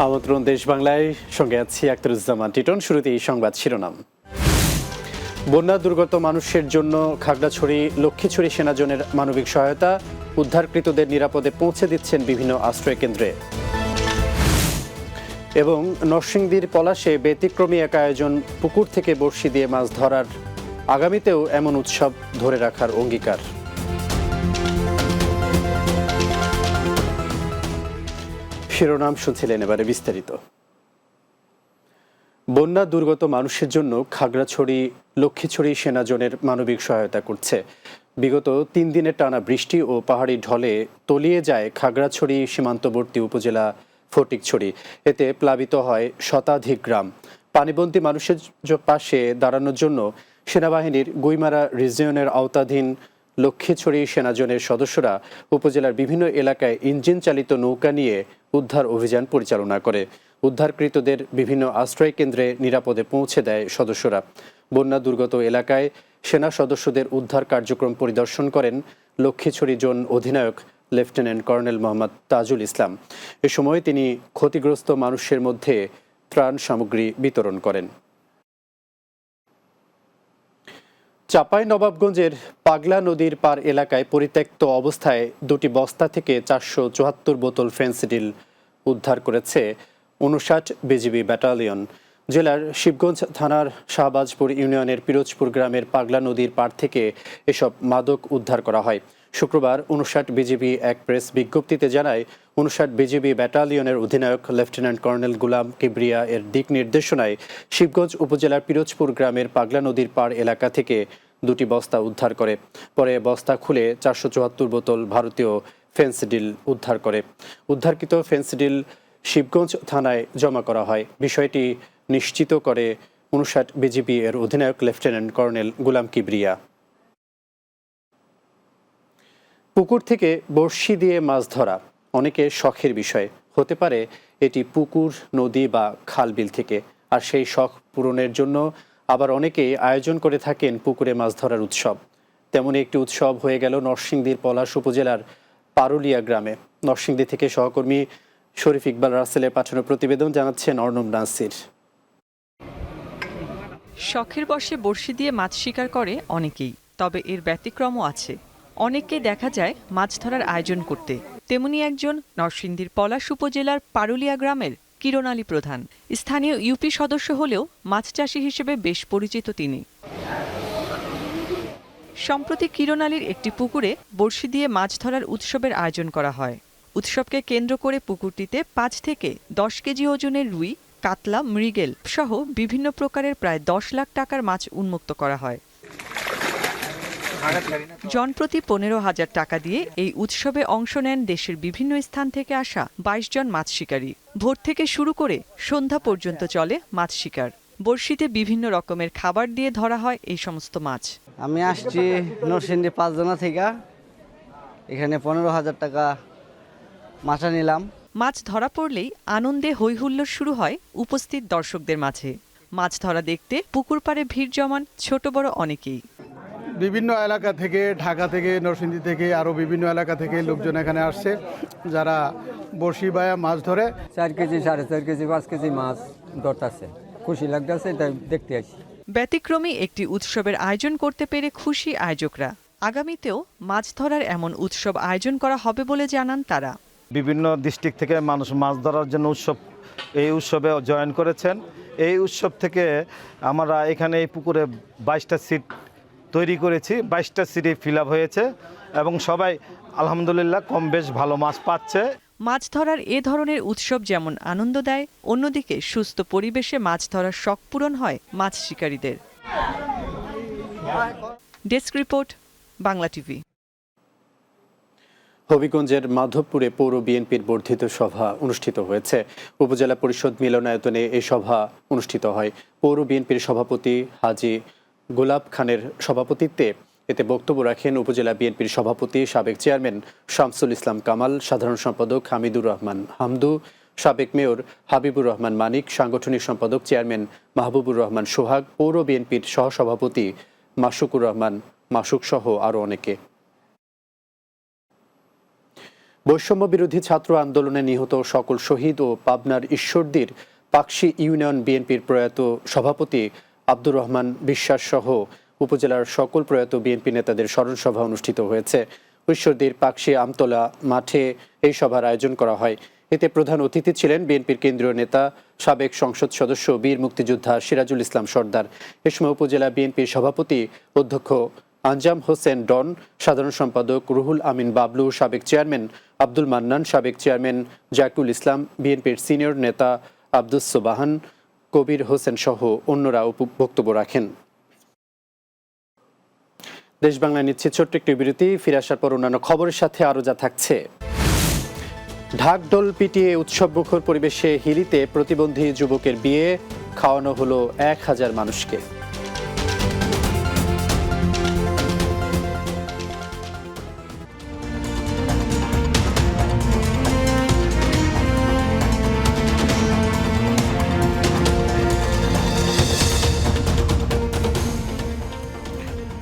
আমন্ত্রণ দেশ বাংলায়, সঙ্গে আছি আখতারুজ্জামান টিটন। শুরুতেই সংবাদ শিরোনাম। বন্যা দুর্গত মানুষের জন্য খাগড়াছড়ি লক্ষ্মীছড়ি সেনাজনের মানবিক সহায়তা, উদ্ধারকৃতদের নিরাপদে পৌঁছে দিচ্ছেন বিভিন্ন আশ্রয় কেন্দ্রে। এবং নরসিংদীর পলাশে ব্যতিক্রমী এক আয়োজন, পুকুর থেকে বড়শি দিয়ে মাছ ধরার, আগামীতেও এমন উৎসব ধরে রাখার অঙ্গীকার। শিরোনাম শুনছিলেন, এবারে বিস্তারিত। বন্যা দুর্গত মানুষের জন্য খাগড়াছড়ি লক্ষ্মীছড়ি সেনাজনের মানবিক সহায়তা করছে। বিগত 3 দিনের টানা বৃষ্টি ও পাহাড়ি ঢলে তলিয়ে যায় খাগড়াছড়ি সীমান্তবর্তী উপজেলা ফটিকছড়ি। এতে প্লাবিত হয় শতাধিক গ্রাম। পানিবন্দী মানুষের পাশে দাঁড়ানোর জন্য সেনাবাহিনীর গুইমারা রিজিয়নের আওতাধীন লক্ষ্মীছড়ি সেনাজনের সদস্যরা উপজেলার বিভিন্ন এলাকায় ইঞ্জিন চালিত নৌকা নিয়ে উদ্ধার অভিযান পরিচালনা করে। উদ্ধারকৃতদের বিভিন্ন আশ্রয় কেন্দ্রে নিরাপদে পৌঁছে দেয় সদস্যরা। বন্যা দুর্গত এলাকায় সেনা সদস্যদের উদ্ধার কার্যক্রম পরিদর্শন করেন লক্ষ্মীছড়ি জোন অধিনায়ক লেফটেন্যান্ট কর্নেল মোহাম্মদ তাজুল ইসলাম। এ সময় তিনি ক্ষতিগ্রস্ত মানুষের মধ্যে ত্রাণ সামগ্রী বিতরণ করেন। চাঁপাইনবাবগঞ্জের পাগলা নদীর পার এলাকায় পরিত্যক্ত অবস্থায় 2টি বস্তা থেকে 474 বোতল ফেন্সিডিল উদ্ধার করেছে 59 বিজিবি ব্যাটালিয়ন। জেলার শিবগঞ্জ থানার শাহবাজপুর ইউনিয়নের পিরোজপুর গ্রামের পাগলা নদীর পার থেকে এসব মাদক উদ্ধার করা হয়। শুক্রবার 59 বিজিবি এক প্রেস বিজ্ঞপ্তিতে জানায়, 59 বিজিবি ব্যাটালিয়নের অধিনায়ক লেফটেন্যান্ট কর্নেল গুলাম কিবরিয়া এর দিক নির্দেশনায় শিবগঞ্জ উপজেলার পিরোজপুর গ্রামের পাগলা নদীর পার এলাকা থেকে 2টি বস্তা উদ্ধার করে। পরে বস্তা খুলে 474 বোতল ভারতীয় ফেন্সিডিল উদ্ধার করে। উদ্ধারকৃত ফেন্সিডিল শিবগঞ্জ থানায় জমা করা হয়। বিষয়টি নিশ্চিত করে 59 বিজিবি এর অধিনায়ক লেফটেন্যান্ট কর্নেল গুলাম কিবরিয়া। পুকুর থেকে বড়শি দিয়ে মাছ ধরা অনেকের শখের বিষয়। হতে পারে এটি পুকুর, নদী বা খাল বিল থেকে। আর সেই শখ পূরণের জন্য আবার অনেকেই আয়োজন করে থাকেন পুকুরে মাছ ধরার উৎসব। তেমনই একটি উৎসব হয়ে গেল নরসিংদীর পলাশ উপজেলার পারুলিয়া গ্রামে। নরসিংদী থেকে সহকর্মী শরীফ ইকবাল রাসেলের পাঠানো প্রতিবেদন, জানাচ্ছেন অর্ণব নাসির। শখের বশে বড়শি দিয়ে মাছ শিকার করে অনেকেই, তবে এর ব্যতিক্রমও আছে। অনেককে দেখা যায় মাছ ধরার আয়োজন করতে। তেমনি একজন নরসিংদীর পলাশ উপজেলার পারুলিয়া গ্রামের কিরণ আলী প্রধান। স্থানীয় ইউপি সদস্য হলেও মাছ চাষি হিসেবে বেশ পরিচিত তিনি। সম্প্রতি কিরণ আলীর একটি পুকুরে বড়শি দিয়ে মাছ ধরার উৎসবের আয়োজন করা হয়। উৎসবকে কেন্দ্র করে পুকুরটিতে 5 থেকে 10 কেজি ওজনের রুই, কাতলা, মৃগেল সহ বিভিন্ন প্রকারের প্রায় 10 লাখ টাকার মাছ উন্মুক্ত করা হয়। জনপ্রতি 15,000 টাকা দিয়ে এই উৎসবে অংশ নেন দেশের বিভিন্ন স্থান থেকে আসা 22 জন মাছ শিকারী। ভোর থেকে শুরু করে সন্ধ্যা পর্যন্ত চলে মাছ শিকার। বড়শিতে বিভিন্ন রকমের খাবার দিয়ে ধরা হয় এই সমস্ত মাছ। আমি আসছি নরসিংদী 5 জনা থেকে, এখানে 15,000 টাকা মাছা নিলাম। মাছ ধরা পড়লেই আনন্দে হৈহুল্লোড় শুরু হয় উপস্থিত দর্শকদের মাঝে। মাছ ধরা দেখতে পুকুর পাড়ে ভিড় জমান ছোট বড় অনেকেই। বিভিন্ন এলাকা থেকে, ঢাকা থেকে, নরসিংদী থেকে, আরও বিভিন্ন এলাকা থেকে লোকজন এখানে আসছে, যারা বড়শি বায়া মাছ ধরে। 4 কেজি, 4.5 কেজি, 5 কেজি মাছ ধরতেছে। খুশি লাগতেছে, তাই দেখতে আসি। ব্যতিক্রমী একটি উৎসবের আয়োজন করতে পেরে খুশি আয়োজকরা। আগামীতেও মাছ ধরার এমন উৎসব আয়োজন করা হবে বলে জানান তারা। বিভিন্ন ডিস্ট্রিক্ট থেকে মানুষ মাছ ধরার জন্য এই উৎসবে জয়েন করেছেন। এই উৎসব থেকে আমরা এখানে এই পুকুরে 22টা সিট তৈরি করেছি। 22টা সিটে ফিল আপ হয়েছে এবং সবাই আলহামদুলিল্লাহ কম বেশ ভালো মাছ পাচ্ছে। মাছ ধরার এ ধরনের উৎসব যেমন আনন্দ দেয়, অন্যদিকে সুস্থ পরিবেশে মাছ ধরার শখ পূরণ হয় মাছ শিকারীদের। Desk report, Bangla TV. হবিগঞ্জের মাধবপুরে পৌর বিএনপির বর্ধিত সভা অনুষ্ঠিত হয়েছে। উপজেলা পরিষদ মিলনায়তনে এই সভা অনুষ্ঠিত হয়। পৌর বিএনপির সভাপতি হাজী গোলাপ খানের সভাপতিত্বে এতে বক্তব্য রাখেন উপজেলা বিএনপির সভাপতি সাবেক চেয়ারম্যান শামসুল ইসলাম কামাল, সাধারণ সম্পাদক হামিদুর রহমান হামদু, সাবেক মেয়র হাবিবুর রহমান মানিক, সাংগঠনিক সম্পাদক চেয়ারম্যান মাহবুবুর রহমান সোহাগ, পৌর বিএনপির সহসভাপতি মাসুকুর রহমান মাসুক সহ আরও অনেকে। বৈষম্য বিরোধী ছাত্র আন্দোলনে নিহত সকল শহীদ ও পাবনার ঈশ্বরদীর পাকশী ইউনিয়ন বিএনপির প্রয়াত সভাপতি আব্দুর রহমান বিশ্বাস সহ উপজেলার সকল প্রয়াত বিএনপি নেতাদের স্মরণ সভা অনুষ্ঠিত হয়েছে। ঈশ্বরদীর পাকশী আমতলা মাঠে এই সভার আয়োজন করা হয়। এতে প্রধান অতিথি ছিলেন বিএনপির কেন্দ্রীয় নেতা সাবেক সংসদ সদস্য বীর মুক্তিযোদ্ধা সিরাজুল ইসলাম সর্দার। এ সময় উপজেলা বিএনপির সভাপতি অধ্যক্ষ আঞ্জাম হোসেন ডন, সাধারণ সম্পাদক রুহুল আমিন বাবলু, সাবেক চেয়ারম্যান আব্দুল মান্নান, সাবেক চেয়ারম্যান জাকুল ইসলাম, বিএনপির সিনিয়র নেতা আব্দুস সোবাহান, কবির হোসেন সহ অন্যরা বক্তব্য রাখেন। দেশ বাংলায় নিচ্ছে ছোট্ট একটি বিরতি, ফিরে আসার পর অন্যান্য খবরের সাথে আরও যা থাকছে। ঢাকঢোল পিটিয়ে উৎসবমুখর পরিবেশে হিলিতে প্রতিবন্ধী যুবকের বিয়ে, খাওয়ানো হলো 1000 মানুষকে।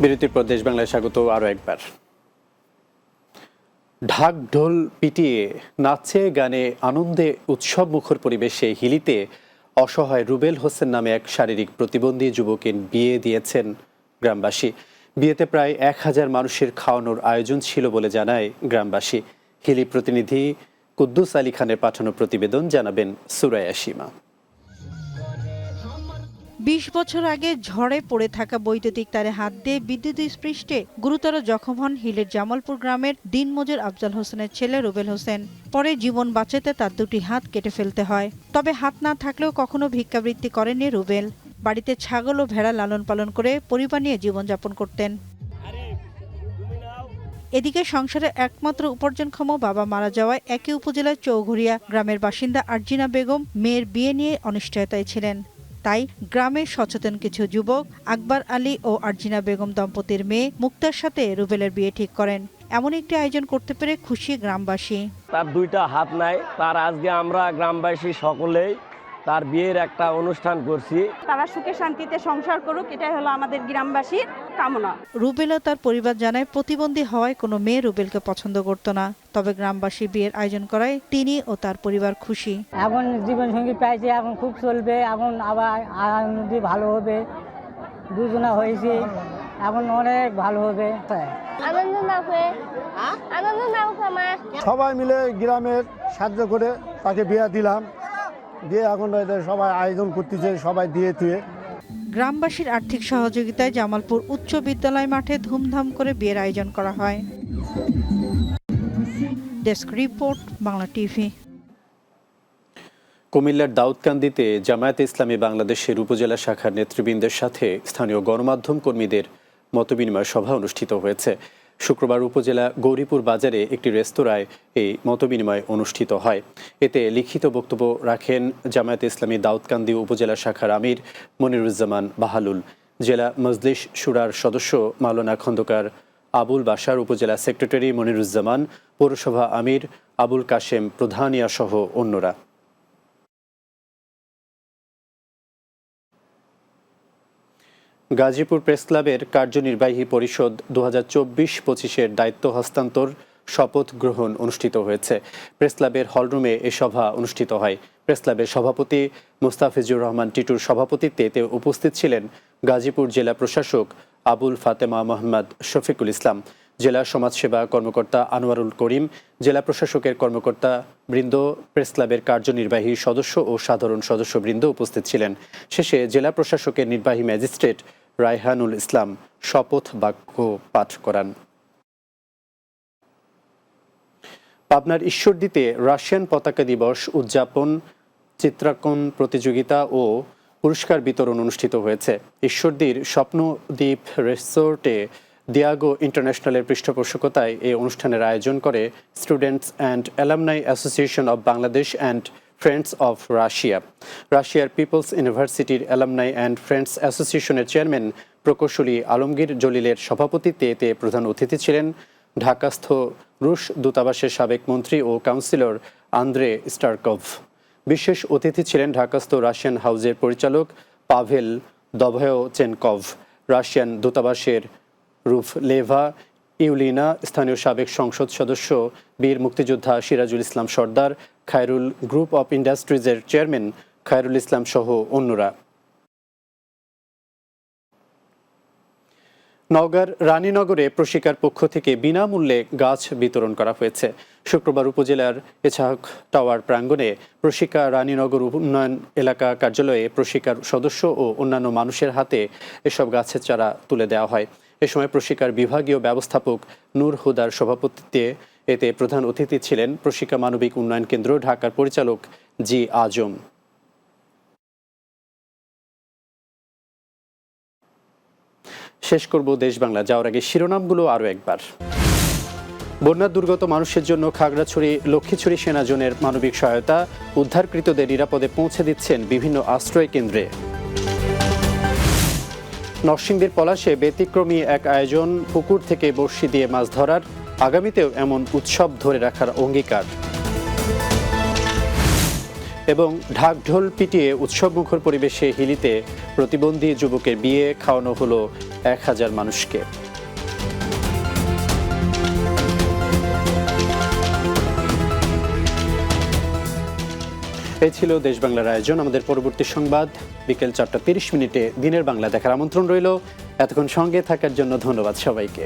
বিরতির পর দেশ বাংলায় স্বাগত আরও একবার। ঢাক ঢোল পিটিয়ে নাচে গানে আনন্দে উৎসব মুখর পরিবেশে হিলিতে অসহায় রুবেল হোসেন নামে এক শারীরিক প্রতিবন্ধী যুবকের বিয়ে দিয়েছেন গ্রামবাসী। বিয়েতে প্রায় 1000 মানুষের খাওয়ানোর আয়োজন ছিল বলে জানায় গ্রামবাসী। হিলি প্রতিনিধি কুদ্দুস আলী খানের পাঠানো প্রতিবেদন, জানাবেন সুরাইয়া সীমা। 20 বছর আগে ঝড়ে পড়ে থাকা বৈদ্যুতিক তারে হাত দিয়ে বিদ্যুৎ স্পৃষ্টে গুরুতর জখম হন হিলের জামালপুর গ্রামের দিনমজুর আফজাল হোসেনের ছেলে রুবেল হোসেন। পরে জীবন বাঁচাতে তার 2টি হাত কেটে ফেলতে হয়। তবে হাত না থাকলেও কখনো ভিক্ষাবৃত্তি করেননি রুবেল। বাড়িতে ছাগল ও ভেড়া লালন পালন করে পরিবার নিয়ে জীবনযাপন করতেন। এদিকে সংসারে একমাত্র উপার্জনক্ষম বাবা মারা যাওয়ায় একই উপজেলার চৌঘরিয়া গ্রামের বাসিন্দা আরজিনা বেগম মেয়ের বিয়ে নিয়ে অনিশ্চয়তায় ছিলেন। তাই গ্রামের সচেতন কিছু যুবক আকবর আলী ও আরজিনা বেগম দম্পতির মেয়ে মুক্তার সাথে রুবেলের বিয়ে ঠিক করেন। এমন একটি আয়োজন করতে পেরে খুশি গ্রামবাসী। তার 2টা হাত নাই, তার আজকে আমরা গ্রামবাসী সকলেই তার বিয়ের একটা অনুষ্ঠান করছি। তারা সুখে শান্তিতে সংসার করুক, এটাই হলো আমাদের গ্রামবাসীর কামনা। রুবেল ও তার পরিবার জানায় প্রতিবন্ধী হওয়ায় কোনো মেয়ে রুবেলকে পছন্দ করতো না। তবে গ্রামবাসী বিয়ের আয়োজন করায় তিনি ও তার পরিবার খুশি। এখন জীবন সঙ্গী পাইছে, এখন খুব চলবে, এখন আবার আনন্দ ভালো হবে, দুজনা হয়েছে, এখন অনেক ভালো হবে। সবাই মিলে গ্রামের সাহায্য করে তাকে বিয়ে দিলাম, দিয়ে এখন সবাই আয়োজন করতেছে, সবাই দিয়ে থুয়ে। গ্রামবাসীর আর্থিক সহযোগিতায় জামালপুর উচ্চ বিদ্যালয় মাঠে ধুমধাম করে বিয়ের আয়োজন করা হয়। Desk report, Bangla TV. কুমিল্লার দাউদকান্দিতে জামায়াতে ইসলামী বাংলাদেশের উপজেলা শাখার নেতৃবৃন্দের সাথে স্থানীয় গণমাধ্যম কর্মীদের মতবিনিময় সভা অনুষ্ঠিত হয়েছে। শুক্রবার উপজেলা গৌরীপুর বাজারে একটি রেস্তোরাঁয় এই মতবিনিময় অনুষ্ঠিত হয়। এতে লিখিত বক্তব্য রাখেন জামায়াতে ইসলামী দাউদকান্দি উপজেলা শাখার আমির মনিরুজ্জামান বাহালুল, জেলা মজলিস শুরার সদস্য মাওলানা খন্দকার আবুল বাশার, উপজেলা সেক্রেটারি মনিরুজ্জামান, পৌরসভা আমির আবুল কাশেম প্রধানিয়া সহ অন্যরা। গাজীপুর প্রেস ক্লাবের কার্যনির্বাহী পরিষদ 2024-25-এর দায়িত্ব হস্তান্তর শপথ গ্রহণ অনুষ্ঠিত হয়েছে। প্রেস ক্লাবের হলরুমে এ সভা অনুষ্ঠিত হয়। প্রেস ক্লাবের সভাপতি মুস্তাফিজুর রহমান টিটুর সভাপতিত্বে এতে উপস্থিত ছিলেন গাজীপুর জেলা প্রশাসক আবুল ফাতেমা মোহাম্মদ শফিকুল ইসলাম, জেলা সমাজসেবা কর্মকর্তা আনোয়ারুল করিম, জেলা প্রশাসকের কর্মকর্তা বৃন্দ, প্রেস ক্লাবের কার্যনির্বাহী সদস্য ও সাধারণ সদস্যবৃন্দ উপস্থিত ছিলেন। শেষে জেলা প্রশাসকের নির্বাহী ম্যাজিস্ট্রেট রায়হানুল ইসলাম শপথ বাক্য পাঠ করান। পাবনার ঈশ্বরদীতে রাশিয়ান পতাকা দিবস উদযাপন, চিত্রাঙ্কন প্রতিযোগিতা ও পুরস্কার বিতরণ অনুষ্ঠিত হয়েছে। ঈশ্বরদীর স্বপ্নদ্বীপ রিসোর্টে দিয়াগো ইন্টারন্যাশনালের পৃষ্ঠপোষকতায় এই অনুষ্ঠানের আয়োজন করে students and alumni association of Bangladesh and friends of Russia. রাশিয়ার পিপলস ইউনিভার্সিটির অ্যালামনাই অ্যান্ড ফ্রেন্ডস অ্যাসোসিয়েশনের চেয়ারম্যান প্রকৌশলী আলমগীর জলিলের সভাপতিত্বে এতে প্রধান অতিথি ছিলেন ঢাকাস্থ রুশ দূতাবাসের সাবেক মন্ত্রী ও কাউন্সিলর আন্দ্রে স্টারকভ। বিশেষ অতিথি ছিলেন ঢাকাস্থ রাশিয়ান হাউজের পরিচালক পাভেল দভয়চেনকভ, রাশিয়ান দূতাবাসের রুফলেভা ইউলিনা, স্থানীয় সাবেক সংসদ সদস্য বীর মুক্তিযোদ্ধা সিরাজুল ইসলাম সর্দার, খায়রুল গ্রুপ অব ইন্ডাস্ট্রিজের চেয়ারম্যান খায়রুল ইসলাম সহ অন্যরা। নওগাঁর রানীনগরে প্রশিকার পক্ষ থেকে বিনামূল্যে গাছ বিতরণ করা হয়েছে। শুক্রবার উপজেলার এছাক টাওয়ার প্রাঙ্গণে প্রশিকা রানীনগর উন্নয়ন এলাকা কার্যালয়ে প্রশিকার সদস্য ও অন্যান্য মানুষের হাতে এসব গাছের চারা তুলে দেওয়া হয়। এ সময় প্রশিকার বিভাগীয় ব্যবস্থাপক নূর হুদার সভাপতিত্বে এতে প্রধান অতিথি ছিলেন প্রশিকা মানবিক উন্নয়ন কেন্দ্র ঢাকার পরিচালক জি আজম। শেষ করব দেশ বাংলা যাওয়ার আগে শিরোনামগুলো আরও একবার। বন্যা দুর্গত মানুষের জন্য খাগড়াছড়ি লক্ষ্মীছড়ি সেনাজোনের মানবিক সহায়তা, উদ্ধারকৃতদের নিরাপদে পৌঁছে দিচ্ছেন বিভিন্ন আশ্রয় কেন্দ্রে। নরসিংদীর পলাশে ব্যতিক্রমী এক আয়োজন, পুকুর থেকে বড়শি দিয়ে মাছ ধরার, আগামীতেও এমন উৎসব ধরে রাখার অঙ্গীকার। এবং ঢাকঢোল পিটিয়ে উৎসবমুখর পরিবেশে হিলিতে প্রতিবন্ধী যুবকের বিয়ে, খাওয়ানো হলো 1000 মানুষকে। এই ছিল দেশ বাংলার আয়োজন। আমাদের পরবর্তী সংবাদ বিকেল 4টা 30 মিনিটে দিনের বাংলা দেখার আমন্ত্রণ রইল। এতক্ষণ সঙ্গে থাকার জন্য ধন্যবাদ সবাইকে।